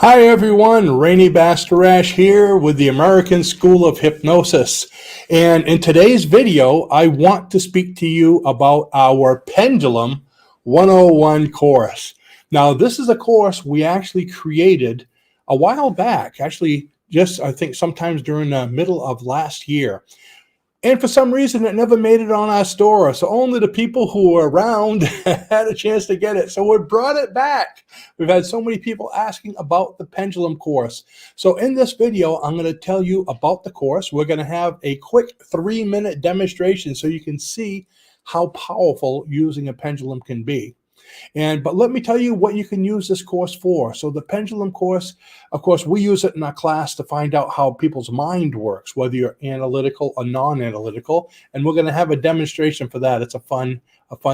Hi everyone, Rainy Bastarash here with the American School of Hypnosis. And in today's video, I want to speak to you about our Pendulum 101 course. Now, this is a course we actually created a while back, actually just I think sometimes during the middle of last year. And for some reason, it never made it on our store. So only the people who were around had a chance to get it. So we brought it back. We've had so many people asking about the Pendulum course. So in this video, I'm going to tell you about the course. We're going to have a quick 3-minute demonstration so you can see how powerful using a pendulum can be. But let me tell you what you can use this course for. So the Pendulum course, of course, we use it in our class to find out how people's mind works, whether you're analytical or non-analytical. And we're going to have a demonstration for that. It's a fun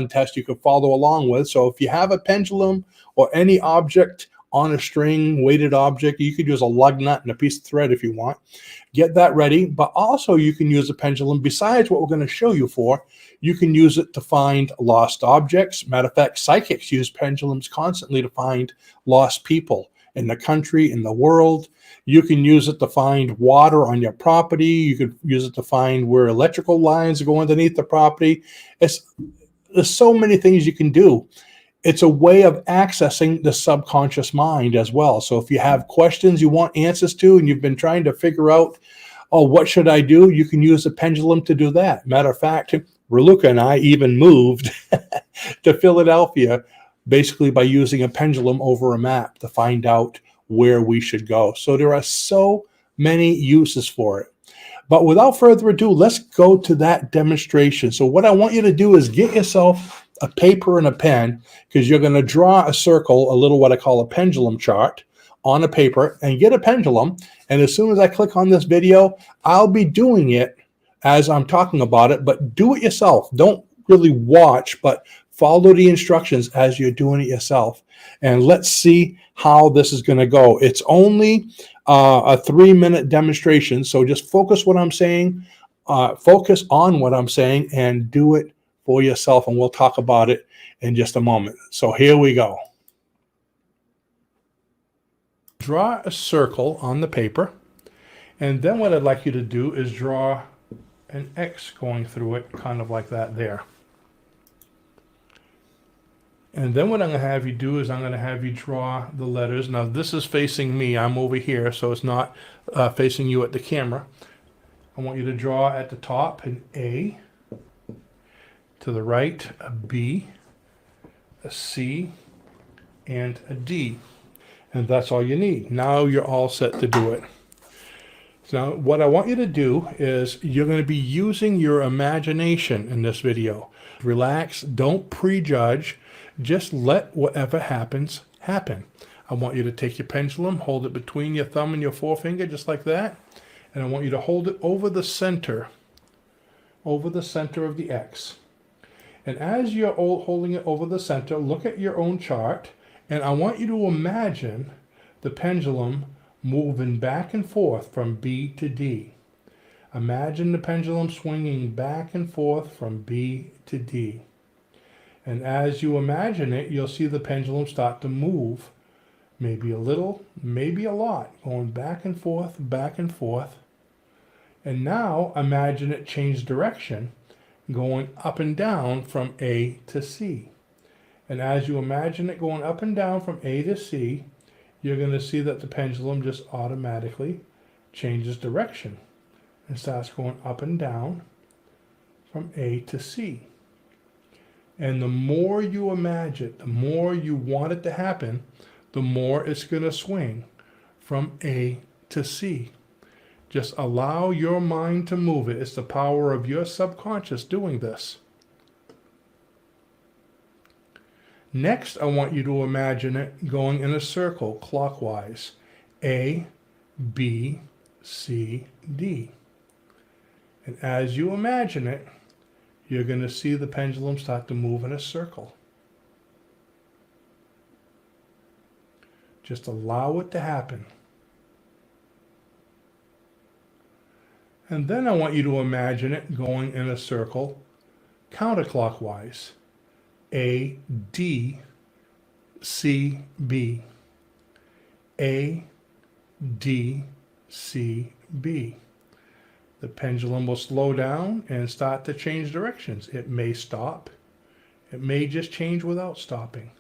test you can follow along with. So if you have a pendulum or any object on a string, weighted object, you could use a lug nut and a piece of thread if you want. Get that ready. But also you can use a pendulum besides what we're going to show you for. You can use it to find lost objects. Matter of fact, psychics use pendulums constantly to find lost people in the country, in the world. You can use it to find water on your property. You could use it to find where electrical lines go underneath the property. There's so many things you can do. It's a way of accessing the subconscious mind as well. So if you have questions you want answers to and you've been trying to figure out, oh, what should I do? You can use a pendulum to do that. Matter of fact, Raluca and I even moved to Philadelphia basically by using a pendulum over a map to find out where we should go. So there are so many uses for it. But without further ado, let's go to that demonstration. So what I want you to do is get yourself a paper and a pen, because you're going to draw a circle, a little what I call a pendulum chart on a paper, and get a pendulum. And as soon as I click on this video, I'll be doing it as I'm talking about it, but do it yourself. Don't really watch, but follow the instructions as you're doing it yourself. And let's see how this is going to go. It's only a 3-minute demonstration, so just focus what I'm saying, focus on what I'm saying, and do it for yourself, and we'll talk about it in just a moment. So here we go. Draw a circle on the paper, and then what I'd like you to do is draw an X going through it, kind of like that there. And then what I'm going to have you do is I'm going to have you draw the letters. Now this is facing me. I'm over here, so it's not facing you at the camera. I want you to draw at the top an A, to the right a B, a C, and a D. And that's all you need. Now you're all set to do it. Now, what I want you to do is you're going to be using your imagination in this video. Relax, don't prejudge, just let whatever happens, happen. I want you to take your pendulum, hold it between your thumb and your forefinger, just like that. And I want you to hold it over the center of the X. And as you're holding it over the center, look at your own chart, and I want you to imagine the pendulum moving back and forth from B to D. Imagine the pendulum swinging back and forth from B to D. And as you imagine it, you'll see the pendulum start to move, maybe a little, maybe a lot, going back and forth, back and forth. And now imagine it change direction, going up and down from A to C. And as you imagine it going up and down from A to C, you're going to see that the pendulum just automatically changes direction and starts going up and down from A to C. And the more you imagine, the more you want it to happen, the more it's going to swing from A to C. Just allow your mind to move it. It's the power of your subconscious doing this. Next, I want you to imagine it going in a circle clockwise. A, B, C, D. And as you imagine it, you're going to see the pendulum start to move in a circle. Just allow it to happen. And then I want you to imagine it going in a circle counterclockwise. A, D, C, B. A, D, C, B. The pendulum will slow down and start to change directions. It may stop. It may just change without stopping.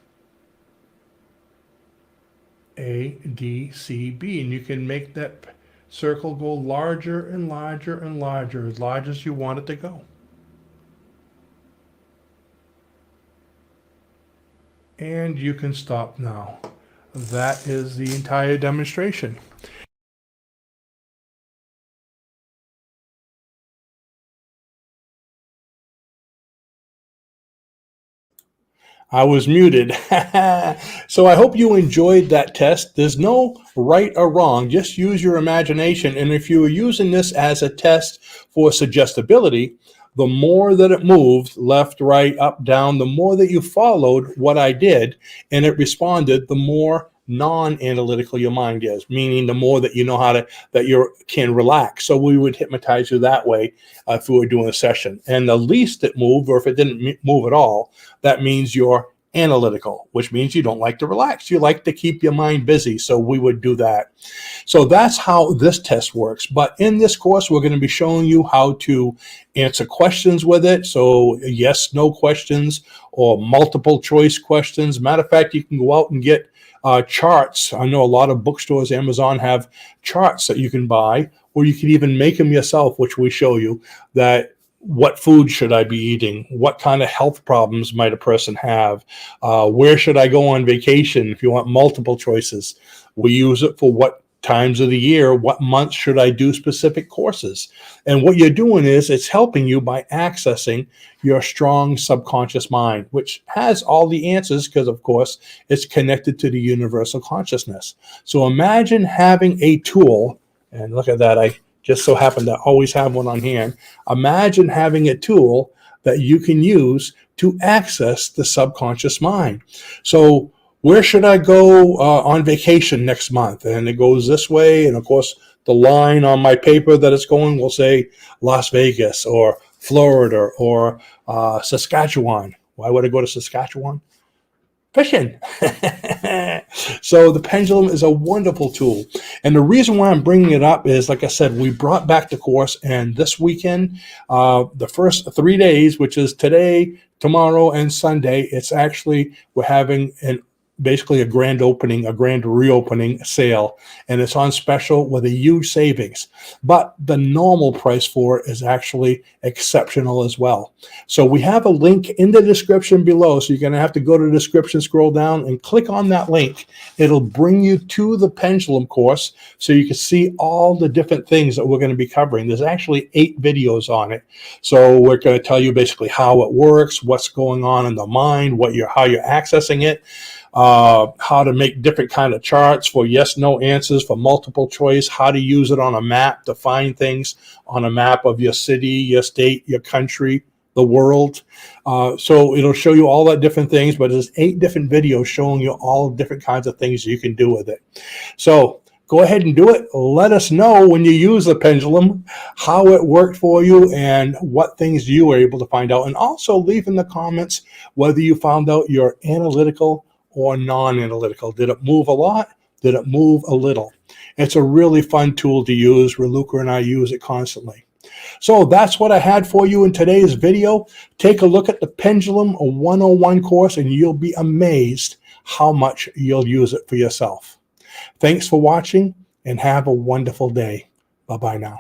A, D, C, B. And you can make that circle go larger and larger and larger, as large as you want it to go. And you can stop now. That is the entire demonstration. I was muted. So I hope you enjoyed that test. There's no right or wrong. Just use your imagination. And if you were using this as a test for suggestibility, the more that it moved left, right, up, down, the more that you followed what I did and it responded, the more non-analytical your mind is, meaning the more that you know how to, that you can relax. So we would hypnotize you that way if we were doing a session. And the least it moved, or if it didn't move at all, that means you're analytical, which means you don't like to relax. You like to keep your mind busy. So we would do that. So that's how this test works. But in this course, we're going to be showing you how to answer questions with it. So yes, no questions or multiple choice questions. Matter of fact, you can go out and get charts. I know a lot of bookstores, Amazon, have charts that you can buy, or you can even make them yourself, which we show you that what food should I be eating? What kind of health problems might a person have? Where should I go on vacation? If you want multiple choices, we use it for what times of the year, what months should I do specific courses? And what you're doing is it's helping you by accessing your strong subconscious mind, which has all the answers because, of course, it's connected to the universal consciousness. So imagine having a tool, and look at that, I just so happen to always have one on hand. Imagine having a tool that you can use to access the subconscious mind. So where should I go on vacation next month? And it goes this way. And of course, the line on my paper that it's going will say Las Vegas or Florida or Saskatchewan. Why would I go to Saskatchewan? Fishing. So the pendulum is a wonderful tool. And the reason why I'm bringing it up is, like I said, we brought back the course, and this weekend, the first 3 days, which is today, tomorrow, and Sunday, it's actually, we're having basically a grand opening, a grand reopening sale, and it's on special with a huge savings. But the normal price for it is actually exceptional as well. So we have a link in the description below. So you're going to have to go to the description, scroll down, and click on that link. It'll bring you to the pendulum course so you can see all the different things that we're going to be covering. There's actually 8 videos on it. So we're going to tell you basically how it works, what's going on in the mind, how you're accessing it, how to make different kind of charts for yes, no answers, for multiple choice, how to use it on a map to find things on a map of your city, your state, your country, the world. So it'll show you all that different things, but there's 8 different videos showing you all different kinds of things you can do with it. So go ahead and do it. Let us know when you use the pendulum, how it worked for you and what things you were able to find out. And also leave in the comments whether you found out you're analytical or non-analytical. Did it move a lot? Did it move a little? It's a really fun tool to use. Raluca and I use it constantly. So that's what I had for you in today's video. Take a look at the Pendulum 101 course and you'll be amazed how much you'll use it for yourself. Thanks for watching and have a wonderful day. Bye-bye now.